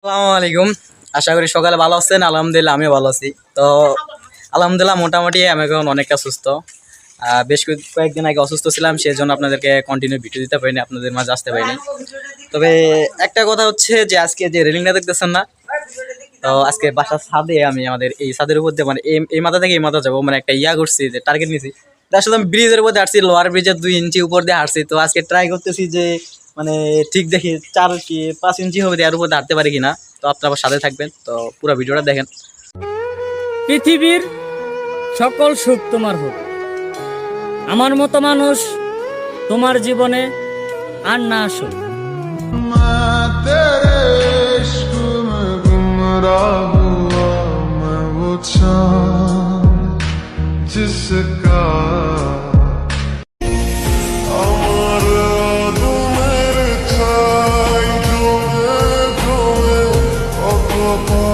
আসসালামু আলাইকুম। আশা করি সকালে ভালো আছেন। আলহামদুলিল্লাহ আমিও ভালো আছি। তো আলহামদুলিল্লাহ মোটামুটি আমি এখন অনেকটা সুস্থ। বেশ কয়েকদিন আগে অসুস্থ ছিলাম, সেই জন্য আপনাদেরকে কন্টিনিউ ভিডিও দিতে পারিনি, আপনাদের মাঝে আসতে পারিনি। তবে একটা কথা হচ্ছে যে আজকে যে রেলিংটা দেখতেছেন না, তো আজকে বাসার ছাদে আমি আমাদের এই ছাদের উপর দিয়ে মানে এই মাথা থেকে এই মাথা যাবো, মানে একটা করছি, যে টার্গেট নিয়েছি। আসলে আমি ব্রিজের উপর দিয়ে হাঁটছি, লোয়ার ব্রিজের 2 ইঞ্চি উপর দিয়ে হাঁটছি। তো আজকে ট্রাই করতেছি যে মানে ঠিক দেখি 4 কি 5 ইঞ্চি হবে এর উপর দিয়ে হাঁটতে পারি কিনা। তো আপনারা আবার সাথে থাকবেন, তো পুরো ভিডিওটা দেখেন। পৃথিবীর সকল সুখ তোমার হোক, আমার মতো মানুষ তোমার জীবনে আর না আসুক। मैं तेरे इश्क में गुमराह हुआ, मैं वो चाँद जिसका আমার আদমের ছাই জমে জমে অকপা